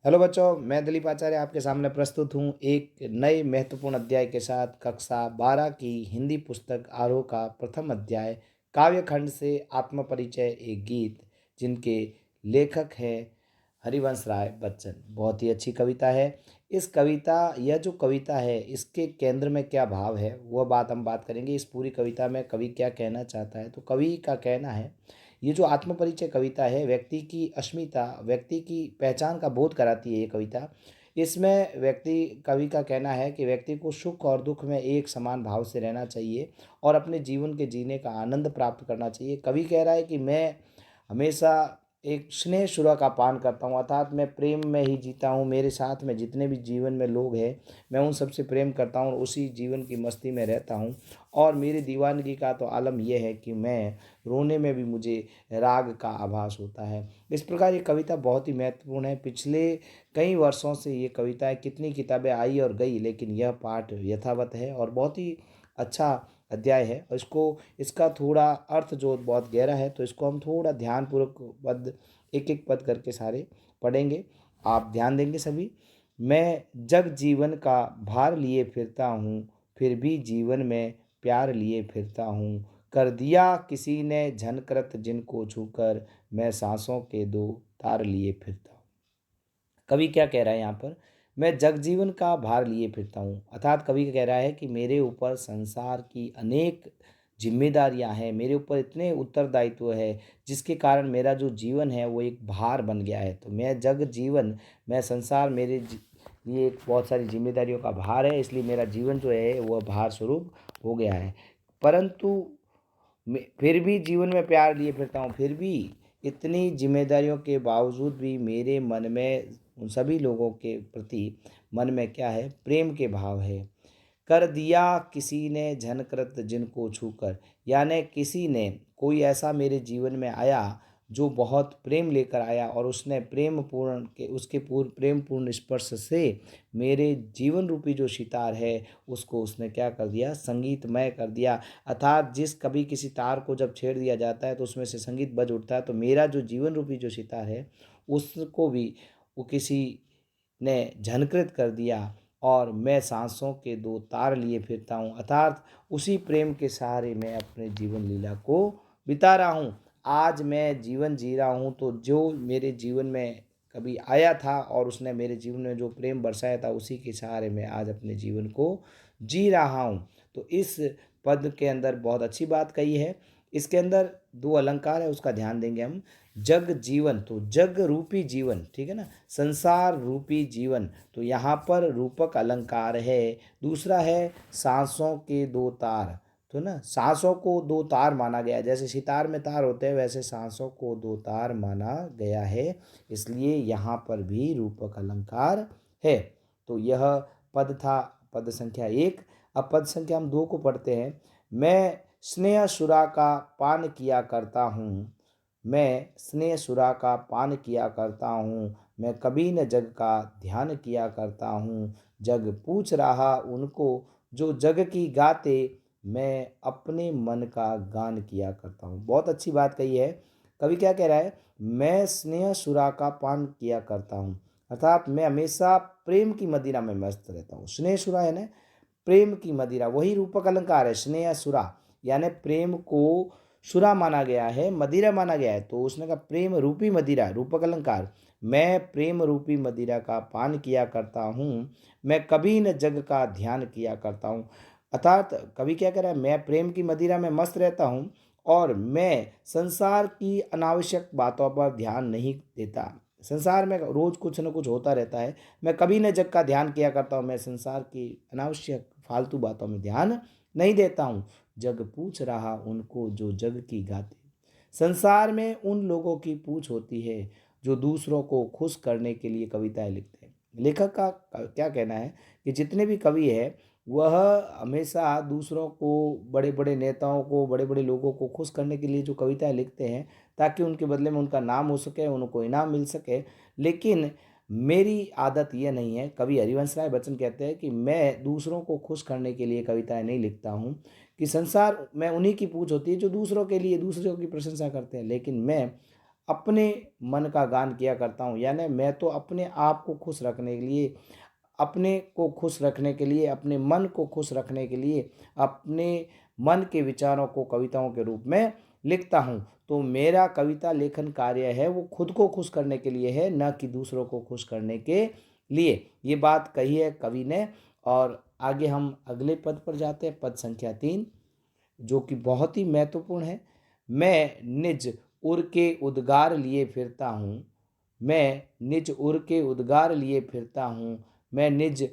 Hello बच्चों, मैं दिलीप आचार्य आपके सामने प्रस्तुत हूँ एक नए महत्वपूर्ण अध्याय के साथ। कक्षा 12 की हिंदी पुस्तक आरोह का प्रथम अध्याय काव्यखंड से आत्मपरिचय एक गीत, जिनके लेखक हैं हरिवंश राय बच्चन। बहुत ही अच्छी कविता है। यह जो कविता है, इसके केंद्र में क्या भाव है वह बात करेंगे। इस पूरी कविता में कवि क्या कहना चाहता है, तो कवि का कहना है, ये जो आत्मपरिचय कविता है व्यक्ति की अस्मिता, व्यक्ति की पहचान का बोध कराती है ये कविता। इसमें कवि का कहना है कि व्यक्ति को सुख और दुख में एक समान भाव से रहना चाहिए और अपने जीवन के जीने का आनंद प्राप्त करना चाहिए। कवि कह रहा है कि मैं हमेशा एक स्नेह सुरा का पान करता हूँ, अर्थात मैं प्रेम में ही जीता हूँ। मेरे साथ में जितने भी जीवन में लोग हैं, मैं उन सबसे प्रेम करता हूँ और उसी जीवन की मस्ती में रहता हूँ। और मेरी दीवानगी का तो आलम यह है कि मैं रोने में भी मुझे राग का आभास होता है। इस प्रकार ये कविता बहुत ही महत्वपूर्ण है। पिछले कई वर्षों से ये कविताएं, कितनी किताबें आई और गई, लेकिन यह पाठ यथावत है और बहुत ही अच्छा अध्याय है। और इसका थोड़ा अर्थ जो बहुत गहरा है, तो इसको हम थोड़ा ध्यानपूर्वक पद, एक एक पद करके सारे पढ़ेंगे। आप ध्यान देंगे सभी। मैं जग जीवन का भार लिए फिरता हूँ, फिर भी जीवन में प्यार लिए फिरता हूँ। कर दिया किसी ने झनकृत जिनको छूकर, मैं सांसों के दो तार लिए फिरता हूँ। कवि क्या कह रहा है यहाँ पर, मैं जगजीवन का भार लिए फिरता हूँ, अर्थात कवि कह रहा है कि मेरे ऊपर संसार की अनेक जिम्मेदारियां हैं, मेरे ऊपर इतने उत्तरदायित्व है, जिसके कारण मेरा जो जीवन है वो एक भार बन गया है। तो मैं जग जीवन, मैं संसार, लिए एक बहुत सारी जिम्मेदारियों का भार है, इसलिए मेरा जीवन जो है वह भार स्वरूप हो गया है। परंतु फिर भी जीवन में प्यार लिए फिरता हूँ। फिर भी इतनी जिम्मेदारियों के बावजूद भी मेरे मन में उन सभी लोगों के प्रति मन में क्या है, प्रेम के भाव है। कर दिया किसी ने झनकृत जिनको छूकर, यानी किसी ने, कोई ऐसा मेरे जीवन में आया जो बहुत प्रेम लेकर आया और उसने प्रेम पूर्ण के उसके पूर्ण प्रेम पूर्ण स्पर्श से मेरे जीवन रूपी जो सितार है उसको उसने क्या कर दिया, संगीतमय कर दिया। अर्थात जिस कभी किसी तार को जब छेड़ दिया जाता है तो उसमें से संगीत बज उठता है। तो मेरा जो जीवन रूपी जो सितार है उसको भी वो किसी ने झनकृत कर दिया और मैं सांसों के दो तार लिए फिरता हूँ, अर्थात उसी प्रेम के सहारे मैं अपने जीवन लीला को बिता रहा हूँ। आज मैं जीवन जी रहा हूँ, तो जो मेरे जीवन में कभी आया था और उसने मेरे जीवन में जो प्रेम बरसाया था, उसी के सहारे मैं आज अपने जीवन को जी रहा हूँ। तो इस पद के अंदर बहुत अच्छी बात कही है। इसके अंदर दो अलंकार है, उसका ध्यान देंगे हम। जग जीवन, तो जग रूपी जीवन, ठीक है ना, संसार रूपी जीवन, तो यहाँ पर रूपक अलंकार है। दूसरा है सांसों के दो तार, तो ना सांसों को दो तार माना गया, जैसे सितार में तार होते हैं वैसे सांसों को दो तार माना गया है, इसलिए यहाँ पर भी रूपक अलंकार है। तो यह पद था, पद संख्या 1। अब पद संख्या हम 2 को पढ़ते हैं। मैं स्नेह सुरा का पान किया करता हूँ, मैं स्नेह सुरा का पान किया करता हूँ, मैं कभी न जग का ध्यान किया करता हूँ। जग पूछ रहा उनको जो जग की गाते, मैं अपने मन का गान किया करता हूँ। बहुत अच्छी बात कही है। कवि क्या कह रहा है, मैं स्नेह सुरा का पान किया करता हूँ, अर्थात मैं हमेशा प्रेम की मदिरा में मस्त रहता हूँ। स्नेह सुरा है ना, प्रेम की मदिरा, वही रूपक अलंकार है। स्नेह सुरा यानी प्रेम को सुरा माना गया है, मदिरा माना गया है, तो उसने कहा प्रेम रूपी मदिरा, रूपक अलंकार। मैं प्रेम रूपी मदिरा का पान किया करता हूँ, मैं कभी न जग का ध्यान किया करता हूँ। अर्थात कवि क्या कह रहा है, मैं प्रेम की मदिरा में मस्त रहता हूँ और मैं संसार की अनावश्यक बातों पर ध्यान नहीं देता। संसार में रोज कुछ न कुछ होता रहता है, मैं कभी न जग का ध्यान किया करता हूँ, मैं संसार की अनावश्यक फालतू बातों में ध्यान नहीं देता हूँ। जग पूछ रहा उनको जो जग की गाते, संसार में उन लोगों की पूछ होती है जो दूसरों को खुश करने के लिए कविताएं लिखते हैं। लेखक का क्या कहना है कि जितने भी कवि है वह हमेशा दूसरों को, बड़े बड़े नेताओं को, बड़े बड़े लोगों को खुश करने के लिए जो कविताएं लिखते हैं, ताकि उनके बदले में उनका नाम हो सके, उनको इनाम मिल सके। लेकिन मेरी आदत ये नहीं है। कवि हरिवंश राय बच्चन कहते हैं कि मैं दूसरों को खुश करने के लिए कविताएं नहीं लिखता हूँ, कि संसार में उन्हीं की पूछ होती है जो दूसरों के लिए दूसरों की प्रशंसा करते हैं, लेकिन मैं अपने मन का गान किया करता हूँ। यानी मैं तो अपने आप को खुश रखने के लिए, अपने को खुश रखने के लिए, अपने मन को खुश रखने के लिए, अपने मन के विचारों को कविताओं के रूप में लिखता हूँ। तो मेरा कविता लेखन कार्य है वो खुद को खुश करने के लिए है, न कि दूसरों को खुश करने के लिए। ये बात कही है कवि ने। और आगे हम अगले पद पर जाते हैं, पद संख्या 3, जो कि बहुत ही महत्वपूर्ण है। मैं निज उर के उद्गार लिए फिरता हूँ, मैं निज उर के उद्गार लिए फिरता हूँ, मैं निज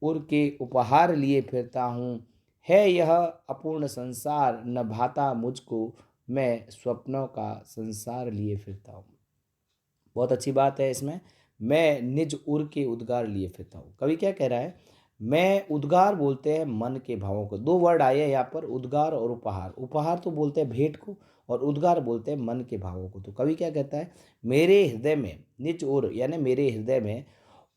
उर के उपहार लिए फिरता हूँ। है यह अपूर्ण संसार न भाता मुझको, मैं स्वप्नों का संसार लिए फिरता हूँ। बहुत अच्छी बात है इसमें, मैं निज उर के उद्गार लिए फिरता हूँ। कवि क्या कह रहा है? मैं, उद्गार बोलते हैं मन के भावों को। दो वर्ड आए हैं यहाँ पर, उद्गार और उपहार। उपहार तो बोलते हैं भेंट को, और उद्गार बोलते हैं मन के भावों को। तो कवि क्या कहता है? मेरे हृदय में, निज उर यानी मेरे हृदय में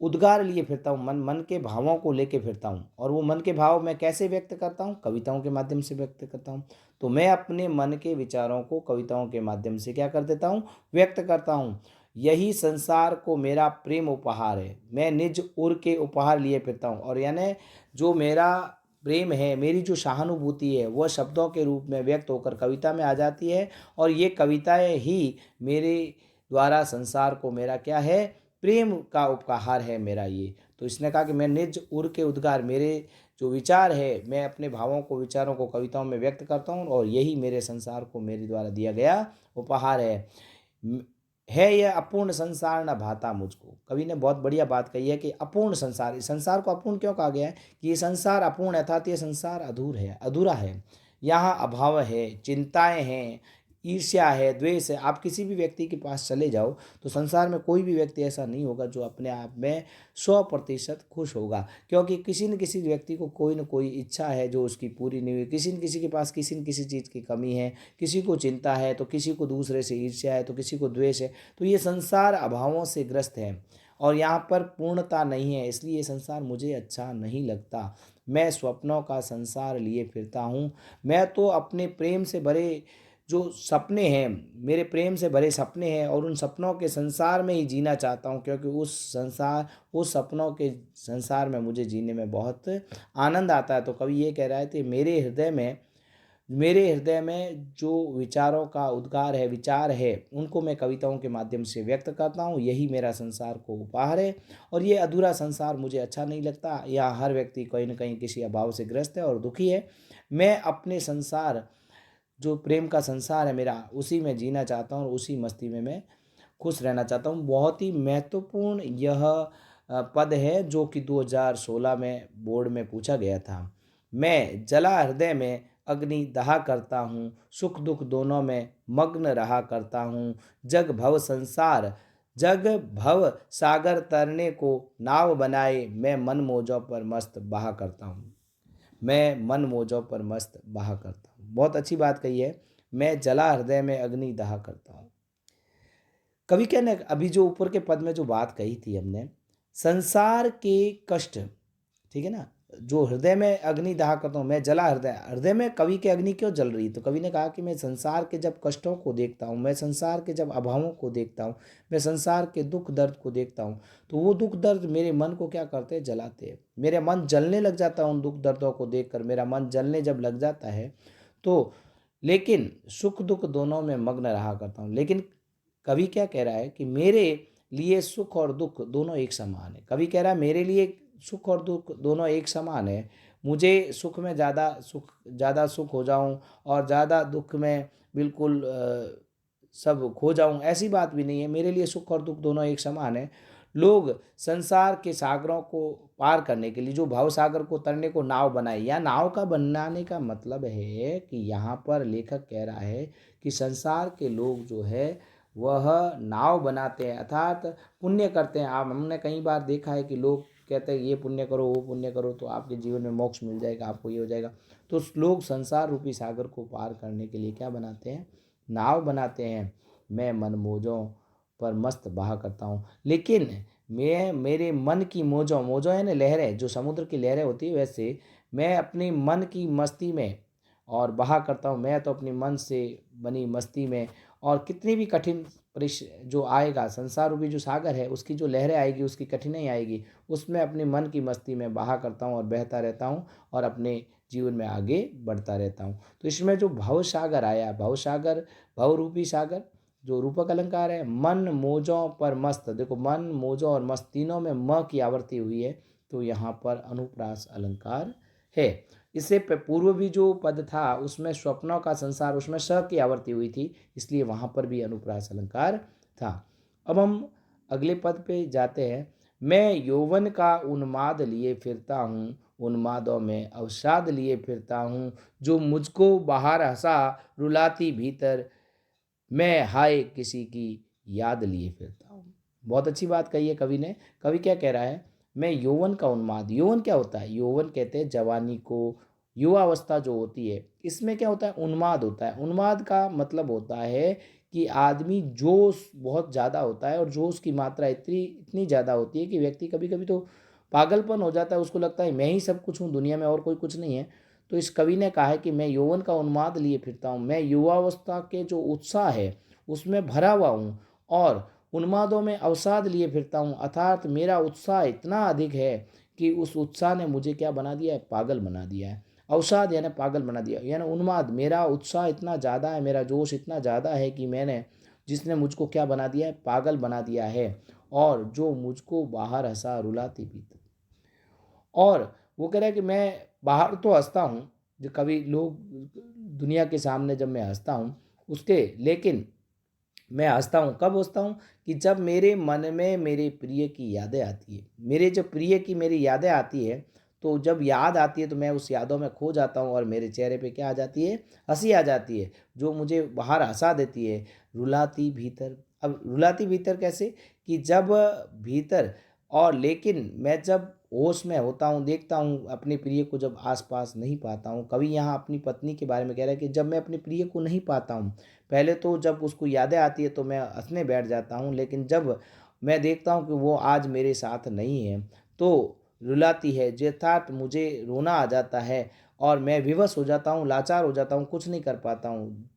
उद्गार लिए फिरता हूँ, मन मन के भावों को लेके फिरता हूँ। और वो मन के भाव मैं कैसे व्यक्त करता हूँ? कविताओं के माध्यम से व्यक्त करता हूँ। तो मैं अपने मन के विचारों को कविताओं के माध्यम से क्या कर देता हूँ? व्यक्त करता हूँ। यही संसार को मेरा प्रेम उपहार है, मैं निज उर के उपहार लिए फिरता हूँ। और यानी जो मेरा प्रेम है, मेरी जो सहानुभूति है, वह शब्दों के रूप में व्यक्त होकर कविता में आ जाती है। और ये कविताएं ही मेरे द्वारा संसार को मेरा क्या है? प्रेम का उपहार है मेरा ये। तो इसने कहा कि मैं निज उर के उद्गार, मेरे जो विचार है, मैं अपने भावों को, विचारों को कविताओं में व्यक्त करता हूँ, और यही मेरे संसार को मेरे द्वारा दिया गया उपहार है। है यह अपूर्ण संसार न भाता मुझको। कवि ने बहुत बढ़िया बात कही है कि अपूर्ण संसार, इस संसार को अपूर्ण क्यों कहा गया है? कि ये संसार अपूर्ण है, अर्थात ये संसार अधूरा है। यहाँ अभाव है, चिंताएं हैं, ईर्ष्या है, द्वेष है। आप किसी भी व्यक्ति के पास चले जाओ तो संसार में कोई भी व्यक्ति ऐसा नहीं होगा जो अपने आप में 100% खुश होगा, क्योंकि किसी न किसी व्यक्ति को कोई न कोई इच्छा है जो उसकी पूरी नहीं हुई, किसी न किसी के पास किसी न किसी चीज़ की कमी है, किसी को चिंता है तो किसी को दूसरे से ईर्ष्या है, तो किसी को द्वेष है। तो ये संसार अभावों से ग्रस्त है और यहाँ पर पूर्णता नहीं है, इसलिए ये संसार मुझे अच्छा नहीं लगता। मैं स्वप्नों का संसार लिए फिरता हूँ। मैं तो अपने प्रेम से भरे जो सपने हैं, मेरे प्रेम से भरे सपने हैं, और उन सपनों के संसार में ही जीना चाहता हूँ, क्योंकि उस सपनों के संसार में मुझे जीने में बहुत आनंद आता है। तो कवि ये कह रहा है कि मेरे हृदय में जो विचारों का उद्गार है, विचार है, उनको मैं कविताओं के माध्यम से व्यक्त करता हूँ। यही मेरा संसार को उपहार है, और ये अधूरा संसार मुझे अच्छा नहीं लगता। यहाँ हर व्यक्ति कहीं न कहीं किसी अभाव से ग्रस्त है और दुखी है। मैं अपने संसार, जो प्रेम का संसार है मेरा, उसी में जीना चाहता हूँ और उसी मस्ती में मैं खुश रहना चाहता हूँ। बहुत ही महत्वपूर्ण यह पद है जो कि 2016 में बोर्ड में पूछा गया था। मैं जला हृदय में अग्नि दहा करता हूँ, सुख दुख दोनों में मग्न रहा करता हूँ। जग भव सागर तरने को नाव बनाए, मैं मन मौजों पर मस्त बहा करता हूँ। मैं मन मौजों पर मस्त बहा करता हूँ। बहुत अच्छी बात कही है, मैं जला हृदय में अग्नि दहा करता हूँ। कवि कहने, अभी जो ऊपर के पद में जो बात कही थी हमने, संसार के कष्ट, ठीक है ना, जो हृदय में अग्नि दहा करता हूँ, मैं जला हृदय, हृदय में कवि की अग्नि क्यों जल रही? तो कवि ने कहा कि मैं संसार के जब कष्टों को देखता हूँ, मैं संसार के जब अभावों को देखता हूँ, मैं संसार के दुख दर्द को देखता हूँ, तो वो दुख दर्द मेरे मन को क्या करते हैं? जलाते हैं। मेरा मन जलने लग जाता है उन दुख दर्दों को देखकर, मेरा मन जलने जब लग जाता है तो, लेकिन सुख दुख दोनों में मग्न रहा करता हूँ। लेकिन कवि क्या कह रहा है कि मेरे लिए सुख और दुख दोनों एक समान है। कवि कह रहा है मेरे लिए सुख और दुख दोनों एक समान है। मुझे सुख में ज़्यादा सुख हो जाऊं और ज़्यादा दुख में बिल्कुल सब खो जाऊं, ऐसी बात भी नहीं है। मेरे लिए सुख और दुख दोनों एक समान है। लोग संसार के सागरों को पार करने के लिए, जो भाव सागर को तरने को नाव बनाए, या नाव का बनाने का मतलब है कि यहाँ पर लेखक कह रहा है कि संसार के लोग जो है वह नाव बनाते हैं, अर्थात पुण्य करते हैं। आप, हमने कई बार देखा है कि लोग कहते हैं ये पुण्य करो, वो पुण्य करो तो आपके जीवन में मोक्ष मिल जाएगा, आपको ये हो जाएगा। तो लोग संसार रूपी सागर को पार करने के लिए क्या बनाते हैं? नाव बनाते हैं। मैं मन मौजों पर मस्त बहा करता हूँ, लेकिन मैं, मेरे मन की मौजों, मौजों है ना लहरें, जो समुद्र की लहरें होती है, वैसे मैं अपने मन की मस्ती में और बहा करता हूँ। मैं तो अपने मन से बनी मस्ती में, और कितनी भी कठिन जो आएगा, संसार रूपी जो सागर है उसकी जो लहरें आएगी, उसकी कठिनाई आएगी, उसमें अपने मन की मस्ती में बहा करता हूँ और बहता रहता हूँ और अपने जीवन में आगे बढ़ता रहता हूँ। तो इसमें जो भव सागर आया, भव सागर, भव रूपी सागर जो रूपक अलंकार है, मन मोजों पर मस्त, देखो मन मोजों और मस्त तीनों में म की आवर्ती हुई है, तो यहाँ पर अनुप्रास अलंकार है। इससे पूर्व भी जो पद था उसमें स्वप्नों का संसार, उसमें स की आवर्ती हुई थी, इसलिए वहाँ पर भी अनुप्रास अलंकार था। अब हम अगले पद पे जाते हैं। मैं यौवन का उन्माद लिए फिरता हूँ, उन्मादों में अवसाद लिए फिरता हूँ, जो मुझको बाहर हंसा रुलाती भीतर, मैं हाय किसी की याद लिए फिरता हूँ। बहुत अच्छी बात कही है कवि ने। कवि क्या कह रहा है, मैं यौवन का उन्माद, यौवन क्या होता है, यौवन कहते हैं जवानी को, युवा अवस्था जो होती है, इसमें क्या होता है, उन्माद होता है। उन्माद का मतलब होता है कि आदमी जोश बहुत ज़्यादा होता है और जोश की मात्रा इतनी इतनी ज़्यादा होती है कि व्यक्ति कभी कभी तो पागलपन हो जाता है, उसको लगता है मैं ही सब कुछ हूँ दुनिया में और कोई कुछ नहीं है। तो इस कवि ने कहा है कि मैं यौवन का उन्माद लिए फिरता हूँ, मैं युवावस्था के जो उत्साह है उसमें भरा हुआ हूँ और उन्मादों में अवसाद लिए फिरता हूँ, अर्थात मेरा उत्साह इतना अधिक है कि उस उत्साह ने मुझे क्या बना दिया है, पागल बना दिया है। अवसाद यानी पागल बना दिया, यानी उन्माद, मेरा उत्साह इतना ज़्यादा है, मेरा जोश इतना ज़्यादा है कि जिसने मुझको क्या बना दिया है, पागल बना दिया है, और जो मुझको बाहर हंसा रुलाती भी। और वो कह रहा है कि मैं बाहर तो हंसता हूँ, जो कभी लोग दुनिया के सामने जब मैं हंसता हूँ उसके, लेकिन मैं हंसता हूँ कब हंसता हूँ, कि जब मेरे मन में मेरे प्रिय की यादें आती है, मेरे जो प्रिय की मेरी यादें आती है, तो जब याद आती है तो मैं उस यादों में खो जाता हूँ और मेरे चेहरे पे क्या आ जाती है, हंसी आ जाती है, जो मुझे बाहर हंसा देती है। रुलाती भीतर, अब रुलाती भीतर कैसे, कि जब भीतर, और लेकिन मैं जब होश में होता हूँ, देखता हूँ अपने प्रिय को जब आसपास नहीं पाता हूँ। कवि यहाँ अपनी पत्नी के बारे में कह रहा है कि जब मैं अपने प्रिय को नहीं पाता हूँ, पहले तो जब उसको यादें आती है तो मैं हंसने बैठ जाता हूँ, लेकिन जब मैं देखता हूँ कि वो आज मेरे साथ नहीं है तो रुलाती है, अर्थात मुझे रोना आ जाता है और मैं विवश हो जाता हूँ, लाचार हो जाता हूँ, कुछ नहीं कर पाता हूँ।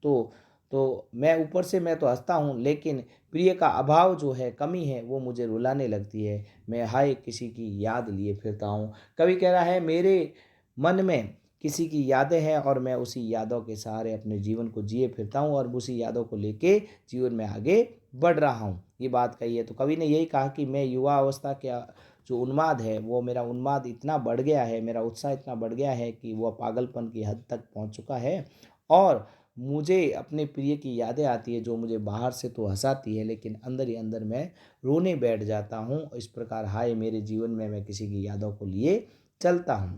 तो मैं ऊपर से मैं तो हंसता हूँ, लेकिन प्रिय का अभाव जो है, कमी है, वो मुझे रुलाने लगती है। मैं हाय किसी की याद लिए फिरता हूँ। कवि कह रहा है मेरे मन में किसी की यादें हैं और मैं उसी यादों के सहारे अपने जीवन को जिए फिरता हूँ और उसी यादों को लेके जीवन में आगे बढ़ रहा हूँ। ये बात कही है। तो कवि ने यही कहा कि मैं युवा अवस्था के जो उन्माद है, वो मेरा उन्माद इतना बढ़ गया है, मेरा उत्साह इतना बढ़ गया है कि वह पागलपन की हद तक पहुँच चुका है और मुझे अपने प्रिय की यादें आती है, जो मुझे बाहर से तो हंसाती है लेकिन अंदर ही अंदर मैं रोने बैठ जाता हूँ। इस प्रकार हाय मेरे जीवन में मैं किसी की यादों को लिए चलता हूँ।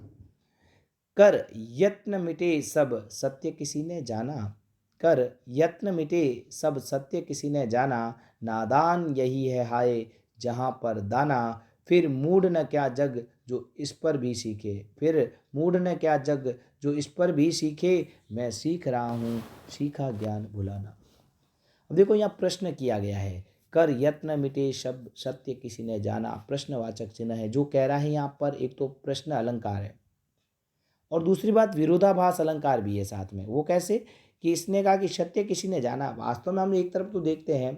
कर यत्न मिटे सब सत्य किसी ने जाना, कर यत्न मिटे सब सत्य किसी ने जाना, नादान यही है हाय जहाँ पर दाना, फिर मूढ़ न क्या जग जो इस पर भी सीखे, फिर मूढ़ न क्या जग जो इस पर भी सीखे, मैं सीख रहा हूँ सीखा ज्ञान भुलाना। अब देखो यहाँ प्रश्न किया गया है, कर यत्न मिटे शब्द सत्य किसी ने जाना, प्रश्नवाचक चिन्ह है। जो कह रहा है यहाँ पर, एक तो प्रश्न अलंकार है और दूसरी बात विरोधाभास अलंकार भी है साथ में। वो कैसे, कि इसने कहा कि सत्य किसी ने जाना, वास्तव में हम एक तरफ तो देखते हैं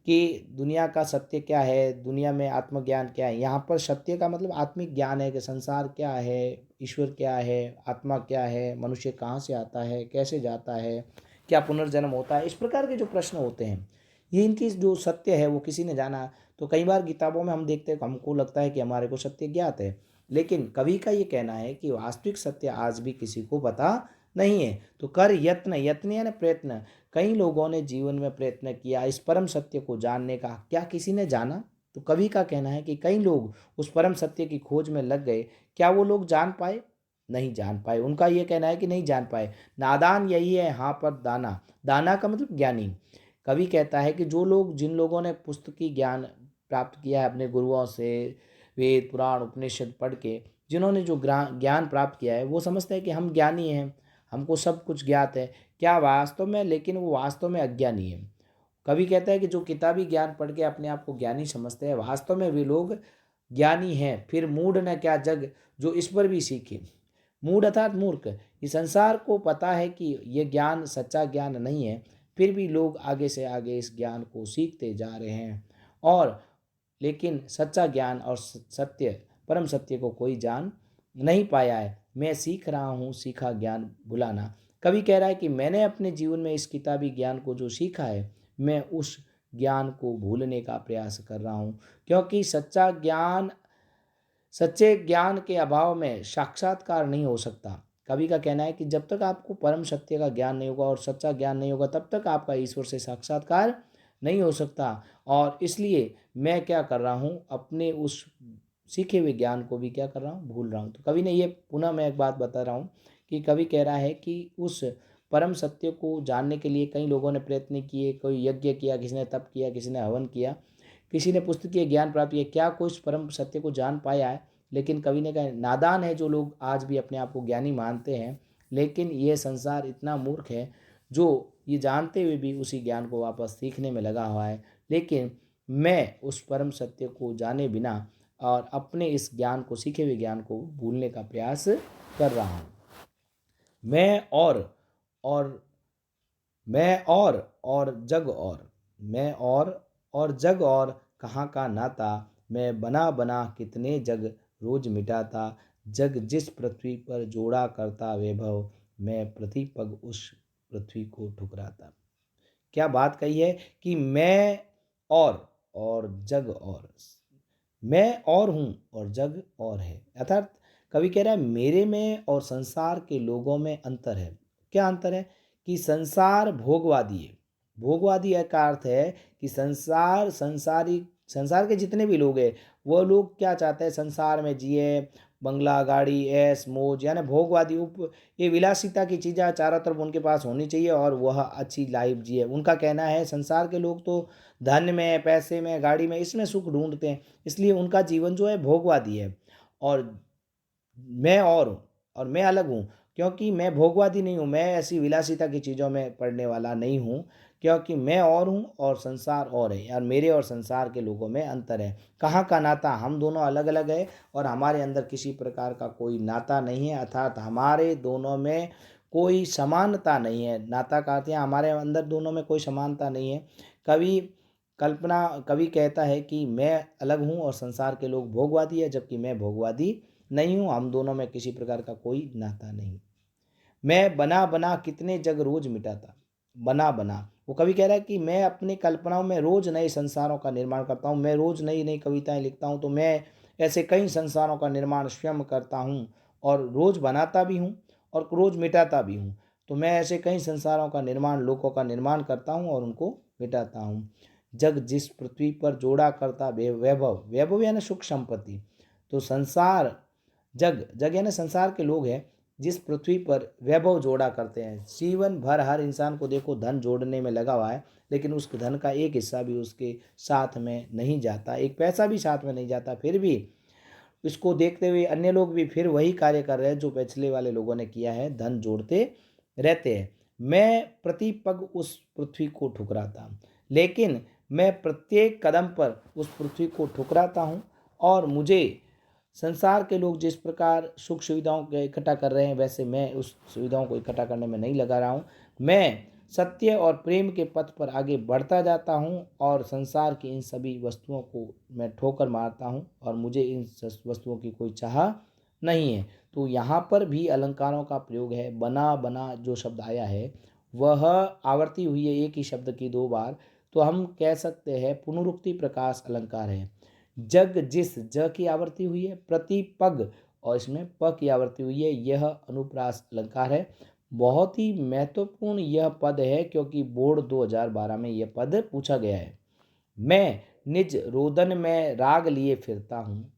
कि दुनिया का सत्य क्या है, दुनिया में आत्मज्ञान क्या है। यहाँ पर सत्य का मतलब आत्मिक ज्ञान है कि संसार क्या है, ईश्वर क्या है, आत्मा क्या है, मनुष्य कहाँ से आता है, कैसे जाता है, क्या पुनर्जन्म होता है, इस प्रकार के जो प्रश्न होते हैं, ये इनकी जो सत्य है वो किसी ने जाना। तो कई बार किताबों में हम देखते हैं, हमको लगता है कि हमारे को सत्य ज्ञात है, लेकिन कवि का ये कहना है कि वास्तविक सत्य आज भी किसी को पता नहीं है। तो कर यत्न, यत्न यानी प्रयत्न, कई लोगों ने जीवन में प्रयत्न किया इस परम सत्य को जानने का, क्या किसी ने जाना। तो कवि का कहना है कि कई लोग उस परम सत्य की खोज में लग गए, क्या वो लोग जान पाए, नहीं जान पाए। उनका ये कहना है कि नहीं जान पाए। नादान यही है हाँ पर दाना, दाना का मतलब ज्ञानी। कवि कहता है कि जो लोग, जिन लोगों ने पुस्तकी ज्ञान प्राप्त किया है अपने गुरुओं से, वेद पुराण उपनिषद पढ़ के जिन्होंने जो ज्ञान प्राप्त किया है, वो समझते हैं कि हम ज्ञानी हैं, हमको सब कुछ ज्ञात है, क्या वास्तव में, लेकिन वो वास्तव में अज्ञानी है। कवि कहता है कि जो किताबी ज्ञान पढ़ के अपने आप को ज्ञानी समझते हैं, वास्तव में वे लोग ज्ञानी हैं। फिर मूढ़ न क्या जग जो इस पर भी सीखे, मूढ़ अर्थात मूर्ख, इस संसार को पता है कि ये ज्ञान सच्चा ज्ञान नहीं है, फिर भी लोग आगे से आगे इस ज्ञान को सीखते जा रहे हैं। और लेकिन सच्चा ज्ञान और सत्य, परम सत्य को कोई जान नहीं पाया है। मैं सीख रहा हूँ सीखा ज्ञान भुलाना। कवि कह रहा है कि मैंने अपने जीवन में इस किताबी ज्ञान को जो सीखा है, मैं उस ज्ञान को भूलने का प्रयास कर रहा हूँ, क्योंकि सच्चे ज्ञान के अभाव में साक्षात्कार नहीं हो सकता। कवि का कहना है कि जब तक आपको परम सत्य का ज्ञान नहीं होगा और सच्चा ज्ञान नहीं होगा, तब तक आपका ईश्वर से साक्षात्कार नहीं हो सकता। और इसलिए मैं क्या कर रहा हूँ, अपने उस सीखे हुए ज्ञान को भी क्या कर रहा हूँ, भूल रहा हूँ। तो कवि ने ये पुनः मैं एक बात बता रहा हूँ कि कवि कह रहा है कि उस परम सत्य को जानने के लिए कई लोगों ने प्रयत्न किए, कोई यज्ञ किया, किसी ने तप किया, किसी ने हवन किया, किसी ने पुस्तकीय ज्ञान प्राप्त किया, क्या कोई उस परम सत्य को जान पाया है? लेकिन कवि ने कहा नादान है जो लोग आज भी अपने आप को ज्ञानी मानते हैं, लेकिन ये संसार इतना मूर्ख है जो ये जानते हुए भी उसी ज्ञान को वापस सीखने में लगा हुआ है। लेकिन मैं उस परम सत्य को जाने बिना और अपने इस ज्ञान को, सीखे हुए ज्ञान को भूलने का प्रयास कर रहा हूँ। मैं और मैं और जग मैं और जग और कहाँ का नाता, मैं बना बना कितने जग रोज मिटाता, जग जिस पृथ्वी पर जोड़ा करता वैभव, मैं प्रतिपग उस पृथ्वी को ठुकराता। क्या बात कही है कि मैं और जग मैं और हूँ और जग और है। अर्थात कवि कह रहा है मेरे में और संसार के लोगों में अंतर है। क्या अंतर है? कि संसार भोगवादी है। भोगवादी का अर्थ है कि संसार के जितने भी लोग हैं, वो लोग क्या चाहते हैं, संसार में जिए, बंगला गाड़ी ऐश मौज, यानी भोगवादी ये विलासिता की चीज़ें चारों तरफ उनके पास होनी चाहिए और वह अच्छी लाइफ जिए। उनका कहना है संसार के लोग तो धन में, पैसे में, गाड़ी में, इसमें सुख ढूंढते हैं, इसलिए उनका जीवन जो है भोगवादी है। और मैं और हूँ और मैं अलग हूँ, क्योंकि मैं भोगवादी नहीं हूँ, मैं ऐसी विलासिता की चीज़ों में पड़ने वाला नहीं हूँ, क्योंकि मैं और हूँ और संसार और है। यार मेरे और संसार के लोगों में अंतर है। कहाँ का नाता, हम दोनों अलग अलग है और हमारे अंदर किसी प्रकार का कोई नाता नहीं है, अर्थात हमारे दोनों में कोई समानता नहीं है। नाता कहते हैं हमारे अंदर दोनों में कोई समानता नहीं है। कवि कवि कहता है कि मैं अलग हूँ और संसार के लोग भोगवादी है, जबकि मैं भोगवादी नहीं हूँ, हम दोनों में किसी प्रकार का कोई नाता नहीं। मैं बना बना कितने जग रोज मिटाता। बना बना, वो कवि कह रहा है कि मैं अपनी कल्पनाओं में रोज नए संसारों का निर्माण करता हूँ, मैं रोज नई नई कविताएं लिखता हूँ, तो मैं ऐसे कई संसारों का निर्माण स्वयं करता हूँ और रोज बनाता भी हूँ और रोज मिटाता भी हूँ। तो मैं ऐसे कई संसारों का निर्माण, लोकों का निर्माण करता हूँ और उनको मिटाता हूँ। जग जिस पृथ्वी पर जोड़ा करता वैभव, वैभव यानी सुख संपत्ति। तो संसार, जग जग यानी संसार के लोग हैं जिस पृथ्वी पर वैभव जोड़ा करते हैं। जीवन भर हर इंसान को देखो धन जोड़ने में लगा हुआ है, लेकिन उस धन का एक हिस्सा भी उसके साथ में नहीं जाता, एक पैसा भी साथ में नहीं जाता। फिर भी इसको देखते हुए अन्य लोग भी फिर वही कार्य कर रहे हैं जो पिछले वाले लोगों ने किया है, धन जोड़ते रहते हैं। मैं प्रति पग उस पृथ्वी को ठुकराता, लेकिन मैं प्रत्येक कदम पर उस पृथ्वी को ठुकराता हूँ। और मुझे संसार के लोग जिस प्रकार सुख सुविधाओं को इकट्ठा कर रहे हैं, वैसे मैं उस सुविधाओं को इकट्ठा करने में नहीं लगा रहा हूँ। मैं सत्य और प्रेम के पथ पर आगे बढ़ता जाता हूँ और संसार की इन सभी वस्तुओं को मैं ठोकर मारता हूँ और मुझे इन वस्तुओं की कोई चाह नहीं है। तो यहाँ पर भी अलंकारों का प्रयोग है। बना बना जो शब्द आया है वह आवर्ती हुई है एक ही शब्द की दो बार, तो हम कह सकते हैं पुनरुक्ति प्रकाश अलंकार है। जग जिस, ज की आवृत्ति हुई है, प्रति पग और इसमें प की आवृत्ति हुई है, यह अनुप्रास अलंकार है। बहुत ही महत्वपूर्ण यह पद है क्योंकि बोर्ड 2012 में यह पद पूछा गया है। मैं निज रोदन में राग लिए फिरता हूँ,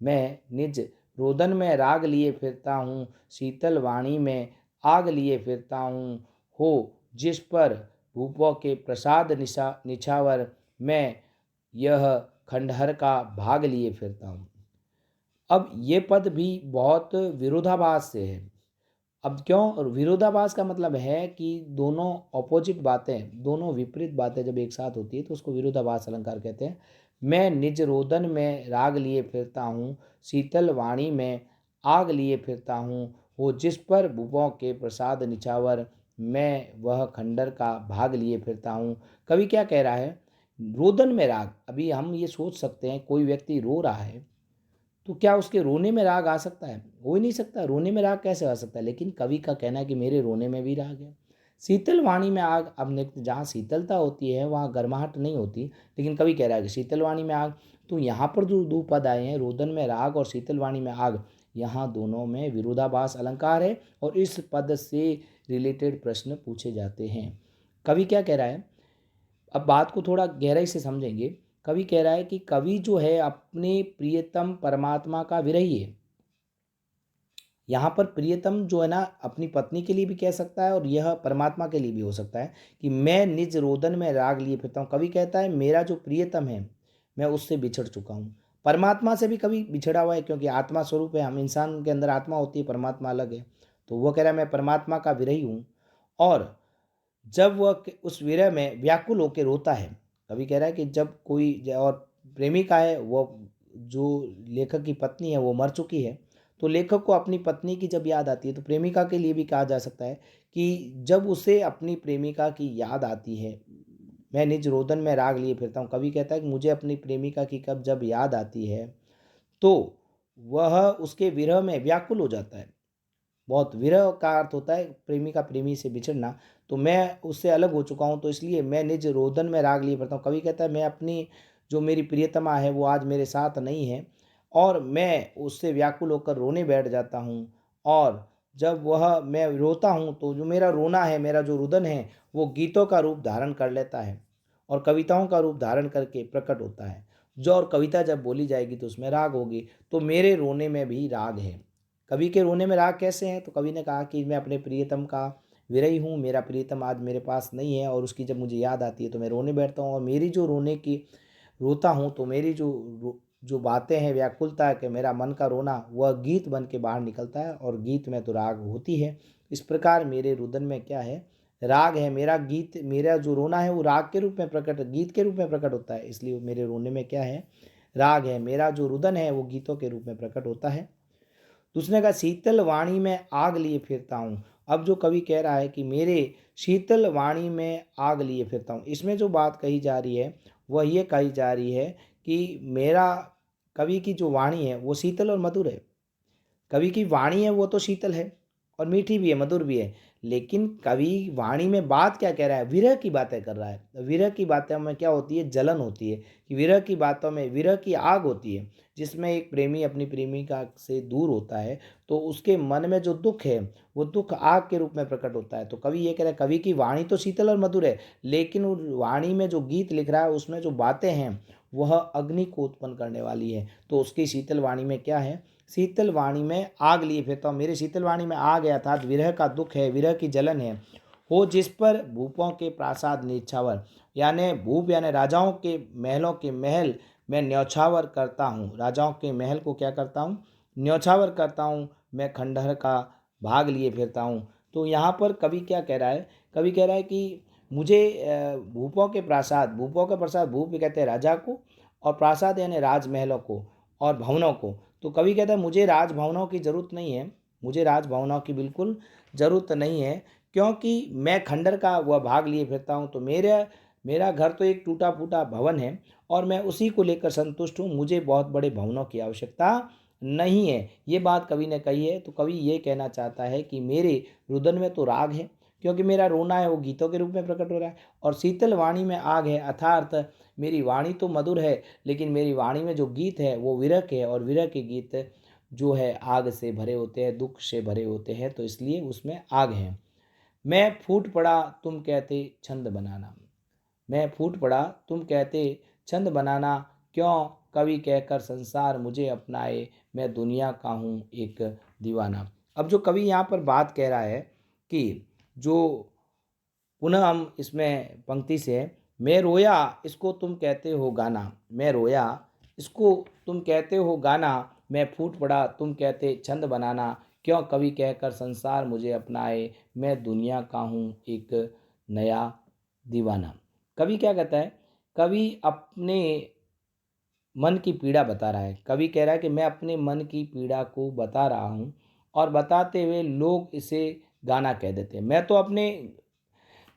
मैं निज रोदन में राग लिए फिरता हूँ, शीतल वाणी में आग लिए फिरता हूँ, हो जिस पर भूपों के प्रसाद निछावर, मैं यह खंडहर का भाग लिए फिरता हूँ। अब ये पद भी बहुत विरोधाभास से है। अब क्यों? और विरोधाभास का मतलब है कि दोनों ऑपोजिट बातें, दोनों विपरीत बातें जब एक साथ होती है तो उसको विरोधाभास अलंकार कहते हैं। मैं निज रोदन में राग लिए फिरता हूँ, शीतल वाणी में आग लिए फिरता हूँ, वो जिस पर भुवों के प्रसाद निछावर, मैं वह खंडर का भाग लिए फिरता हूँ। कवि क्या कह रहा है? रोदन में राग। अभी हम ये सोच सकते हैं, कोई व्यक्ति रो रहा है तो क्या उसके रोने में राग आ सकता है? हो ही नहीं सकता। रोने में राग कैसे आ सकता है? लेकिन कवि का कहना है कि मेरे रोने में भी राग है। शीतल वाणी में आग। अब जहाँ शीतलता होती है वहाँ गर्माहट नहीं होती, लेकिन कवि कह रहा है कि शीतल वाणी में आग। तो यहाँ पर जो दो पद आए हैं, रोदन में राग और शीतल वाणी में आग, यहाँ दोनों में विरोधाभास अलंकार है और इस पद से रिलेटेड प्रश्न पूछे जाते हैं। कवि क्या कह रहा है? अब बात को थोड़ा गहराई से समझेंगे। कवि कह रहा है कि कवि जो है अपने प्रियतम परमात्मा का विरही है। यहाँ पर प्रियतम जो है ना, अपनी पत्नी के लिए भी कह सकता है और यह परमात्मा के लिए भी हो सकता है कि मैं निज रोदन में राग लिए फिरता हूँ। कवि कहता है मेरा जो प्रियतम है मैं उससे बिछड़ चुका हूँ। परमात्मा से भी कवि बिछड़ा हुआ है, क्योंकि आत्मा स्वरूप है, हम इंसान के अंदर आत्मा होती है, परमात्मा अलग है। तो वो कह रहा है मैं परमात्मा का विरही हूँ। और जब वह उस विरह में व्याकुल होकर रोता है, कवि कह रहा है कि जब कोई और प्रेमिका है, वो जो लेखक की पत्नी है वो मर चुकी है, तो लेखक को अपनी पत्नी की जब याद आती है, तो प्रेमिका के लिए भी कहा जा सकता है कि जब उसे अपनी प्रेमिका की याद आती है, मैं निज रोदन में राग लिए फिरता हूँ। कवि कहता है कि मुझे अपनी प्रेमिका की कब जब याद आती है तो वह उसके विरह में व्याकुल हो जाता है। बहुत विरह का अर्थ होता है प्रेमी का प्रेमी से बिछड़ना। तो मैं उससे अलग हो चुका हूँ, तो इसलिए मैं निज रोदन में राग लिए फिरता हूँ। कवि कहता है मैं अपनी जो मेरी प्रियतमा है वो आज मेरे साथ नहीं है और मैं उससे व्याकुल होकर रोने बैठ जाता हूँ। और जब वह मैं रोता हूँ तो जो मेरा रोना है, मेरा जो रुदन है, वो गीतों का रूप धारण कर लेता है और कविताओं का रूप धारण करके प्रकट होता है। जो और कविता जब बोली जाएगी तो उसमें राग होगी। तो मेरे रोने में भी राग है। कवि के रोने में राग कैसे हैं? तो कवि ने कहा कि मैं अपने प्रियतम का विरही हूँ, मेरा प्रियतम आज मेरे पास नहीं है और उसकी जब मुझे याद आती है तो मैं रोने बैठता हूँ। और मेरी जो रोने की रोता हूँ तो मेरी जो बातें हैं, व्याकुलता है कि मेरा मन का रोना, वह गीत बन के बाहर निकलता है और गीत में तो राग होती है। इस प्रकार मेरे रुदन में क्या है? राग है। मेरा गीत, मेरा जो रोना है वो राग के रूप में प्रकट, गीत के रूप में प्रकट होता है, इसलिए मेरे रोने में क्या है? राग है। मेरा जो रुदन है वो गीतों के रूप में प्रकट होता है। दूसरे का शीतल वाणी में आग लिए फिरता हूँ। अब जो कवि कह रहा है कि मेरे शीतल वाणी में आग लिए फिरता हूँ, इसमें जो बात कही जा रही है वह ये कही जा रही है कि मेरा, कवि की जो वाणी है वो शीतल और मधुर है। कवि की वाणी है वो तो शीतल है और मीठी भी है, मधुर भी है, लेकिन कवि वाणी में बात क्या कह रहा है? विरह की बातें कर रहा है। विरह की बातों में क्या होती है? जलन होती है। कि विरह की बातों में विरह की आग होती है, जिसमें एक प्रेमी अपनी प्रेमिका से दूर होता है तो उसके मन में जो दुख है वो दुख आग के रूप में प्रकट होता है। तो कवि ये कह रहा है कवि की वाणी तो शीतल और मधुर है, लेकिन उस वाणी में जो गीत लिख रहा है उसमें जो बातें हैं वह अग्नि को उत्पन्न करने वाली है। तो उसकी शीतल वाणी में क्या है? शीतल वाणी में आग लिए फिरता हूँ। मेरे शीतल वाणी में आग है, अर्थात विरह का दुख है, विरह की जलन है। हो जिस पर भूपों के प्रासाद न्यौछावर, यानी भूप यानी राजाओं के महलों के महल मैं न्यौछावर करता हूँ। राजाओं के महल को क्या करता हूँ? न्यौछावर करता हूँ। मैं खंडहर का भाग लिए फिरता हूँ। तो यहाँ पर कवि क्या कह रहा है? कवि कह रहा है कि मुझे भूपों के प्रासाद, भूपों के प्रासाद, भूप कहते हैं राजा को और प्रासाद यानी राजमहलों को और भवनों को। तो कवि कहता है मुझे राजभवनों की ज़रूरत नहीं है, मुझे राजभवनों की बिल्कुल ज़रूरत नहीं है, क्योंकि मैं खंडर का वह भाग लिए फिरता हूँ। तो मेरा मेरा घर तो एक टूटा फूटा भवन है और मैं उसी को लेकर संतुष्ट हूँ, मुझे बहुत बड़े भवनों की आवश्यकता नहीं है। ये बात कवि ने कही है। तो कवि ये कहना चाहता है कि मेरे रुदन में तो राग है, क्योंकि मेरा रोना है वो गीतों के रूप में प्रकट हो रहा है, और शीतल वाणी में आग है, अर्थात मेरी वाणी तो मधुर है लेकिन मेरी वाणी में जो गीत है वो विरह के है, और विरह के गीत जो है आग से भरे होते हैं, दुख से भरे होते हैं, तो इसलिए उसमें आग है। मैं फूट पड़ा तुम कहते छंद बनाना, मैं फूट पड़ा तुम कहते छंद बनाना, क्यों कवि कहकर संसार मुझे अपनाए, मैं दुनिया का हूँ एक दीवाना। अब जो कवि यहाँ पर बात कह रहा है कि जो पुनः हम इसमें पंक्ति से, मैं रोया इसको तुम कहते हो गाना, मैं रोया इसको तुम कहते हो गाना, मैं फूट पड़ा तुम कहते छंद बनाना, क्यों कवि कहकर संसार मुझे अपनाए, मैं दुनिया का हूँ एक नया दीवाना। कवि क्या कहता है? कवि अपने मन की पीड़ा बता रहा है। कवि कह रहा है कि मैं अपने मन की पीड़ा को बता रहा हूँ और बताते हुए लोग इसे गाना कह देते हैं।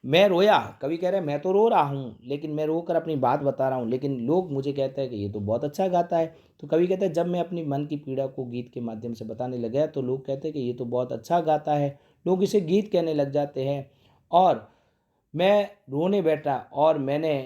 मैं रोया, कवि कह रहे हैं मैं तो रो रहा हूँ, लेकिन मैं रोकर अपनी बात बता रहा हूँ, लेकिन लोग मुझे कहते हैं कि ये तो बहुत अच्छा गाता है। तो कवि कहते हैं जब मैं अपनी मन की पीड़ा को गीत के माध्यम से बताने लगा तो लोग कहते हैं कि ये तो बहुत अच्छा गाता है, लोग इसे गीत कहने लग जाते हैं। और मैं रोने बैठा और मैंने,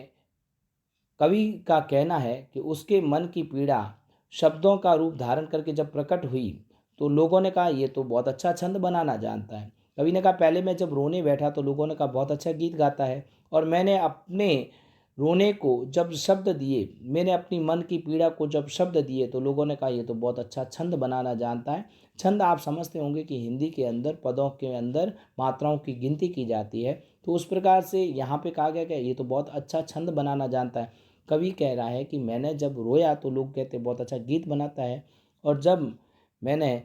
कवि का कहना है कि उसके मन की पीड़ा शब्दों का रूप धारण करके जब प्रकट हुई तो लोगों ने कहा ये तो बहुत अच्छा छंद बनाना जानता है। कवि ने कहा पहले मैं जब रोने बैठा तो लोगों ने कहा बहुत अच्छा गीत गाता है, और मैंने अपने रोने को जब शब्द दिए, मैंने अपनी मन की पीड़ा को जब शब्द दिए तो लोगों ने कहा ये तो बहुत अच्छा छंद बनाना जानता है। छंद आप समझते होंगे कि हिंदी के अंदर पदों के अंदर मात्राओं की गिनती की जाती है, तो उस प्रकार से यहाँ पे कहा गया कि ये तो बहुत अच्छा छंद बनाना जानता है। कवि कह रहा है कि मैंने जब रोया तो लोग कहते बहुत अच्छा गीत बनाता है, और मैंने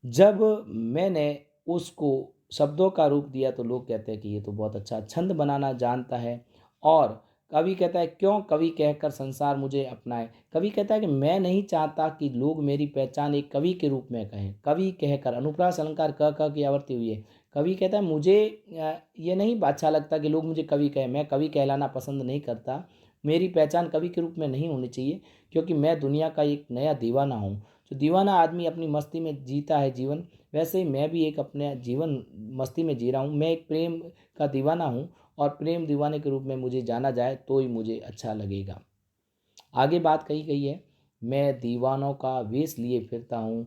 जब मैंने उसको शब्दों का रूप दिया तो लोग कहते हैं कि ये तो बहुत अच्छा छंद बनाना जानता है। और कवि कहता है क्यों कवि कहकर संसार मुझे अपनाए। कवि कहता है कि मैं नहीं चाहता कि लोग मेरी पहचान एक कवि के रूप में कहें। कवि कहकर अनुप्रास अलंकार क की आवृत्ति हुई है। कवि कहता है मुझे ये नहीं अच्छा लगता कि लोग मुझे कवि कहें, मैं कवि कहलाना पसंद नहीं करता। मेरी पहचान कवि के रूप में नहीं होनी चाहिए, क्योंकि मैं दुनिया का एक नया दीवाना हूँ। जो दीवाना आदमी अपनी मस्ती में जीता है जीवन, वैसे ही मैं भी एक अपने जीवन मस्ती में जी रहा हूँ। मैं एक प्रेम का दीवाना हूँ, और प्रेम दीवाने के रूप में मुझे जाना जाए तो ही मुझे अच्छा लगेगा। आगे बात कही गई है, मैं दीवानों का वेश लिए फिरता हूँ,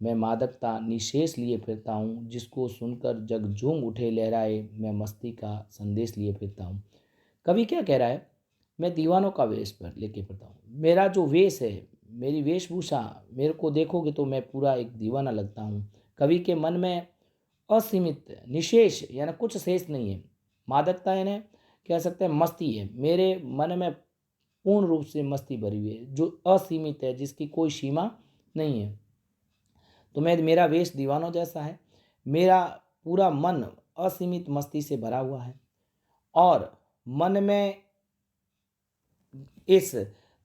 मैं मादकता निशेष लिए फिरता हूँ, जिसको सुनकर जग झूम उठे लहराए, मैं मस्ती का संदेश लिए फिरता हूँ। कवि क्या कह रहा है, मैं दीवानों का वेश पर लेके फिरता हूँ। मेरा जो वेश है, मेरी वेशभूषा, मेरे को देखोगे तो मैं पूरा एक दीवाना लगता हूँ। कवि के मन में असीमित निशेष यानी कुछ शेष नहीं है। मादकता यानी कह सकते हैं मस्ती है, मेरे मन में पूर्ण रूप से मस्ती भरी हुई है, जो असीमित है, जिसकी कोई सीमा नहीं है। तो मेरा वेश दीवानों जैसा है। मेरा पूरा मन असीमित मस्ती से भरा हुआ है, और मन में इस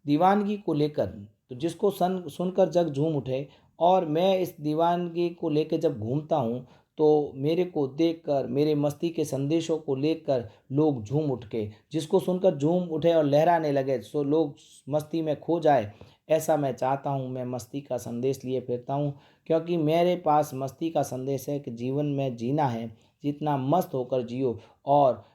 दीवानगी को लेकर, तो जिसको सुनकर जग झूम उठे, और मैं इस दीवानगी को लेकर जब घूमता हूँ तो मेरे को देखकर, मेरे मस्ती के संदेशों को लेकर लोग झूम उठ के, जिसको सुनकर झूम उठे और लहराने लगे, सो लोग मस्ती में खो जाए, ऐसा मैं चाहता हूँ। मैं मस्ती का संदेश लिए फिरता हूँ, क्योंकि मेरे पास मस्ती का संदेश है कि जीवन में जीना है, जितना मस्त होकर जियो। और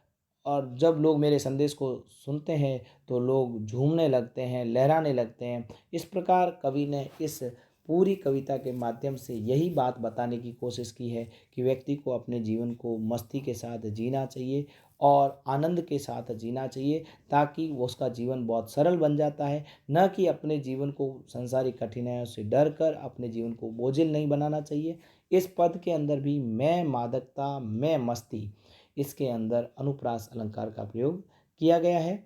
जब लोग मेरे संदेश को सुनते हैं तो लोग झूमने लगते हैं, लहराने लगते हैं। इस प्रकार कवि ने इस पूरी कविता के माध्यम से यही बात बताने की कोशिश की है कि व्यक्ति को अपने जीवन को मस्ती के साथ जीना चाहिए और आनंद के साथ जीना चाहिए, ताकि वो उसका जीवन बहुत सरल बन जाता है। न कि अपने जीवन को सांसारिक कठिनाइयों से डर कर अपने जीवन को बोझिल नहीं बनाना चाहिए। इस पद के अंदर भी मैं मादकता, मैं मस्ती, इसके अंदर अनुप्रास अलंकार का प्रयोग किया गया है।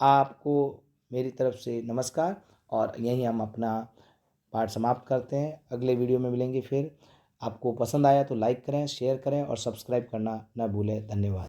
आपको मेरी तरफ से नमस्कार, और यहीं हम अपना पाठ समाप्त करते हैं। अगले वीडियो में मिलेंगे फिर। आपको पसंद आया तो लाइक करें, शेयर करें और सब्सक्राइब करना न भूलें। धन्यवाद।